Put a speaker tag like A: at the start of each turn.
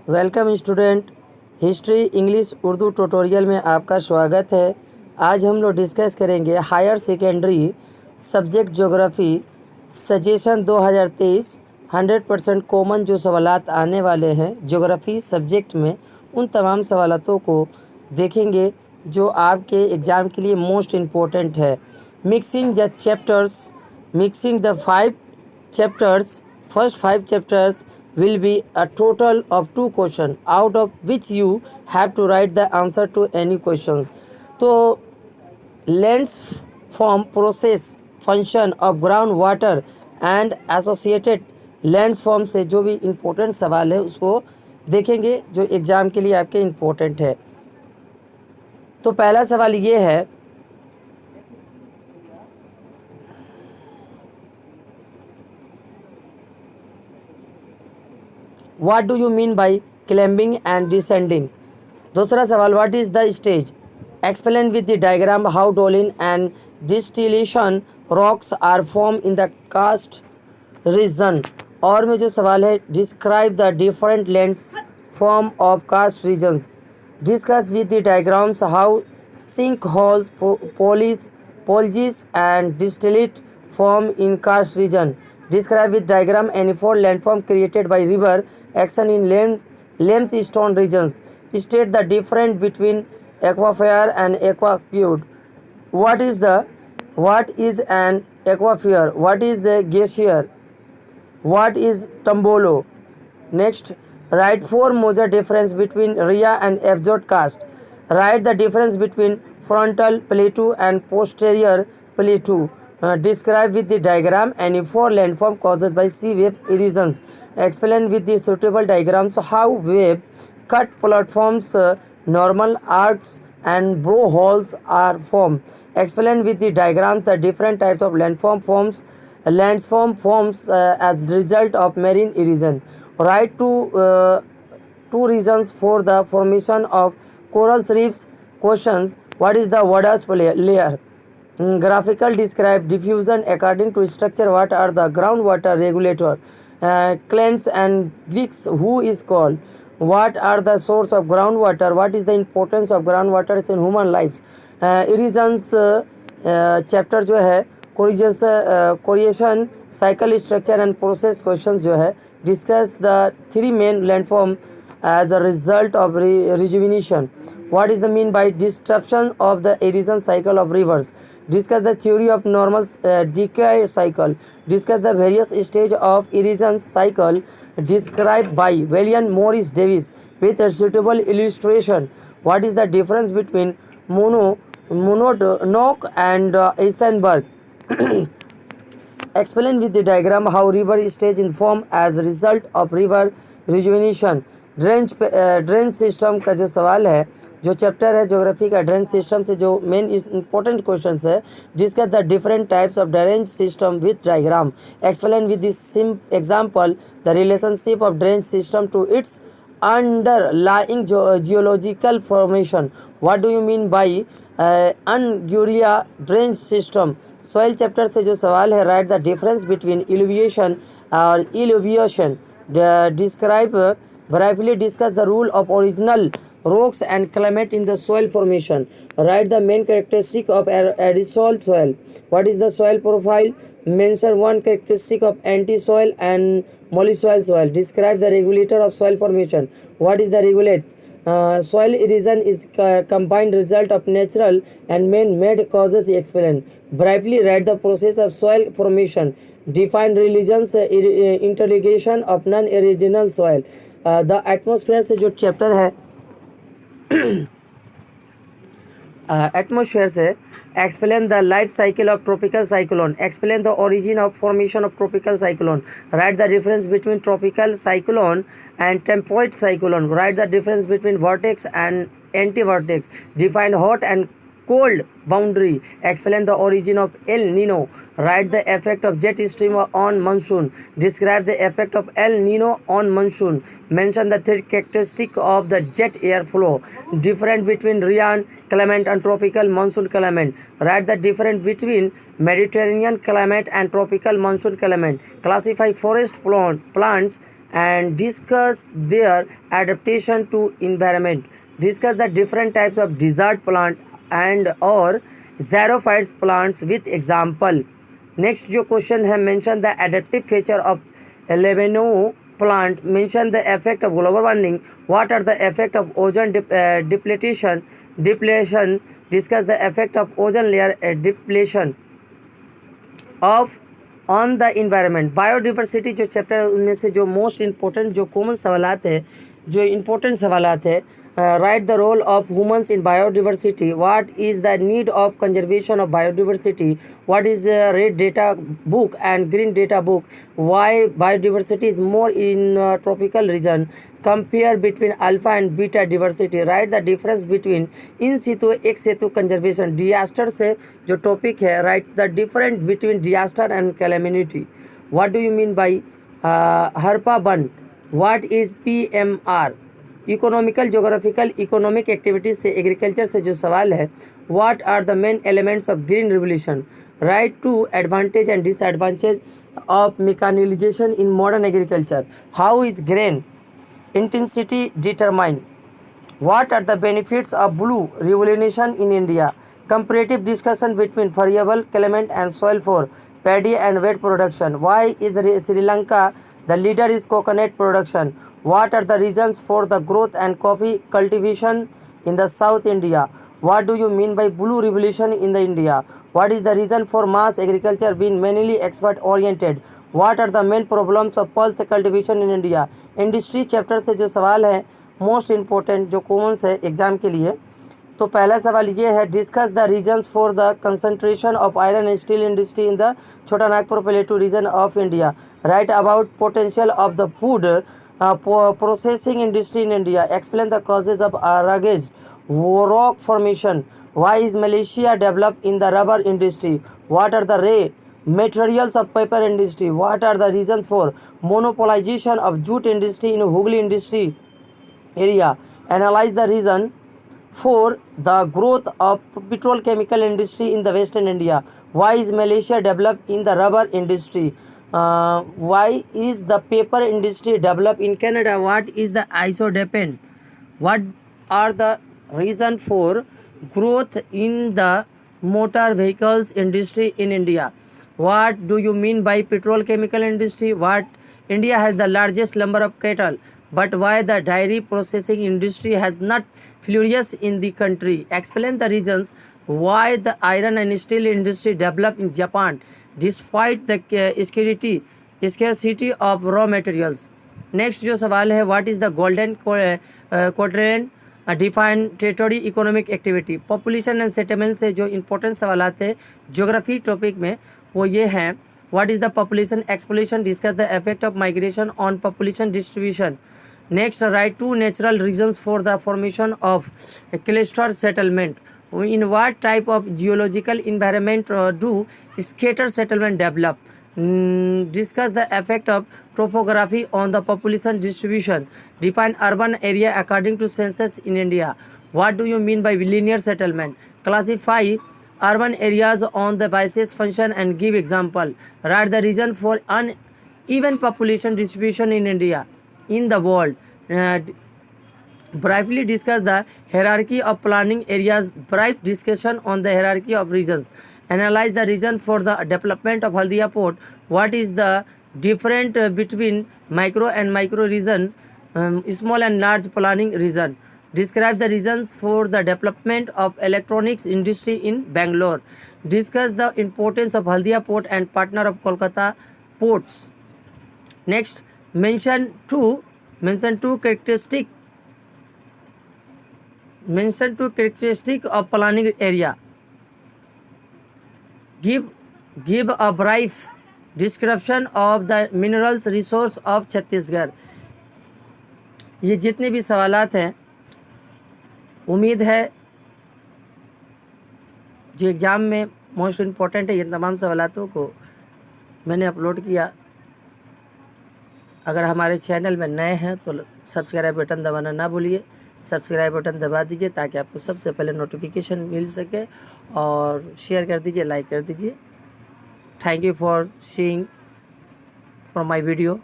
A: Welcome student. History English Urdu tutorial में आपका स्वागत है। आज हम लोग डिस्कस करेंगे higher secondary subject geography suggestion 2023 100% common जो सवालात आने वाले हैं ज्योग्राफी सब्जेक्ट में, उन तमाम सवालातों को देखेंगे जो आपके एग्ज़ाम के लिए मोस्ट इम्पोर्टेंट है। Mixing the 5 chapters. First 5 chapters will be a total of 2 questions, out of which you have to write the answer to any questions. तो lens form process function of ground water and associated lens form से जो भी important सवाल है उसको देखेंगे जो exam के लिए आपके इम्पोर्टेंट है। तो पहला सवाल ये है, What do you mean by climbing and descending? दूसरा सवाल, What is the stage? Explain with the diagram how dolin and distillation rocks are formed in the karst region. और में जो सवाल है, Describe the different lengths form of karst regions. Discuss with the diagrams how sinkholes, polges and distillate form in karst region. Describe with diagram any 4 landform created by river action in limestone regions. State the difference between aquifer and aqueduct. What is an aquifer? What is the glacier? What is Tombolo? Next, write 4 major difference between Rhea and Abjad karst. Write the difference between frontal plateau and posterior plateau. Describe with the diagram any 4 landform caused by sea wave erosions. Explain with the suitable diagrams how wave cut platforms, normal arcs and blowholes are formed. Explain with the diagrams the different types of landform forms as result of marine erosion. Write two reasons for the formation of coral reefs. Questions: What is the water's layer? Graphical describe diffusion according to structure. What are the groundwater regulator? Clans and Greeks who is called. What are the source of groundwater? What is the importance of groundwater in human lives? Erosions chapter जो है corrasion cycle structure and process questions जो है discuss the 3 main landform as a result of rejuvenation. What is the mean by disruption of the erosion cycle of rivers? Discuss the theory of normal decay cycle. Discuss the various stage of erosion cycle described by William Morris Davis with a suitable illustration. What is the difference between monodontic and Eisenberg? Explain with the diagram how river stage in form as a result of river rejuvenation. Drain system का जो सवाल है, जो chapter है geography का drain system से जो main important questions है, discuss the different types of drainage system with diagram. Explain with this example the relationship of drain system to its underlying geological formation. What do you mean by annular drain system? Soil chapter से जो सवाल है, write the difference between illuviation और illuviation. Describe Briefly discuss the role of original rocks and climate in the soil formation. Write the main characteristic of aerosol soil. What is the soil profile? Mention 1 characteristic of anti-soil and molluscal soil. Describe the regulator of soil formation. What is the regulate? Soil erosion is combined result of natural and man-made causes. Explain. Briefly write the process of soil formation. Define religions interrogation of non-erosional soil. The atmosphere से जो chapter है atmosphere से explain the life cycle of tropical cyclone. Explain the origin of formation of tropical cyclone. Right the difference between tropical cyclone and temperate cyclone. Right the difference between vertex and anti vertex. Define hot and cold boundary. Explain the origin of El Nino. Write the effect of jet stream on monsoon. Describe the effect of El Nino on monsoon. Mention the 3 characteristics of the jet airflow. Difference between Rhine climate and tropical monsoon climate. Write the difference between Mediterranean climate and tropical monsoon climate. Classify forest plants and discuss their adaptation to environment. Discuss the different types of desert plant and or xerophytes plants with example. Next जो question है, mention the adaptive feature of Lebanon plant. Mention the effect of global warming. What are the effect of ozone depletion? Discuss the effect of ozone layer depletion of on the environment. Biodiversity जो chapter उनमें से जो most important जो common सवालात है, जो important सवालात है, write the role of humans in biodiversity. What is the need of conservation of biodiversity. What is red data book and green data book. Why biodiversity is more in tropical region. Compare between alpha and beta diversity. Write the difference between in situ ex situ conservation. Disaster से जो topic है, write the difference between disaster and calamity. What do you mean by हरपा बन. What is PMR. Economical geographical economic activities से agriculture से जो सवाल है, what are the main elements of green revolution. Write two advantage and disadvantage of mechanisation in modern agriculture. How is grain intensity determined. What are the benefits of blue revolution in India. Comparative discussion between variable climate and soil for paddy and wheat production. Why is Sri Lanka the leader in coconut production. What are the reasons for the growth and coffee cultivation in the South India. What do you mean by blue revolution in the India. What is the reason for mass agriculture being mainly export oriented. What are the main problems of pulse cultivation in India. Industry chapter से जो सवाल है most important जो commons है exam के लिए, तो पहला सवाल ये है, discuss the reasons for the concentration of iron and steel industry in the Chota Nagpur plateau region of India. Write about potential of the food processing industry in India. Explain the causes of rugged rock formation. Why is Malaysia develop in the rubber industry. What are the रे materials of paper industry. What are the reasons for monopolization of jute industry in Hooghly industry area. Analyze the reason for the growth of petrochemical industry in the western India. Why is Malaysia developed in the rubber industry. Why is the paper industry developed in Canada. What is the ISO depend. What are the reason for growth in the motor vehicles industry in India. What do you mean by petrochemical industry. What India has the largest number of cattle, but why the dairy processing industry has not flourished in the country. Explain the reasons why the iron and steel industry developed in Japan despite the scarcity of raw materials. Next जो सवाल है, what is the golden quadrant define territory economic activity. Population and settlement से जो important सवाल आते हैं geography topic में वो ये हैं, what is the population exploration. Discuss the effect of migration on population distribution. Next write to natural reasons for the formation of cluster settlement. In what type of geological environment do scatter settlement develop. Discuss the effect of topography on the population distribution. Define urban area according to census in India. What do you mean by linear settlement. Classify urban areas on the basis function and give example. Write the reason for uneven population distribution in India in the world. Briefly discuss the hierarchy of planning areas. Brief discussion on the hierarchy of regions. Analyze the reason for the development of Haldia port. What is the difference between micro and macro region, small and large planning region. Describe the reasons for the development of electronics industry in Bangalore. Discuss the importance of Haldia port and partner of Kolkata ports. Next, mention two characteristic of planning area. Give a brief description of the minerals resource of Chhattisgarh. ये जितने भी सवालात हैं उम्मीद है जो exam में most important है, ये तमाम सवालातों को मैंने अपलोड किया. अगर हमारे चैनल में नए हैं तो सब्सक्राइब बटन दबाना ना भूलिए. सब्सक्राइब बटन दबा दीजिए ताकि आपको सबसे पहले नोटिफिकेशन मिल सके, और शेयर कर दीजिए, लाइक कर दीजिए. Thank you for seeing for my video.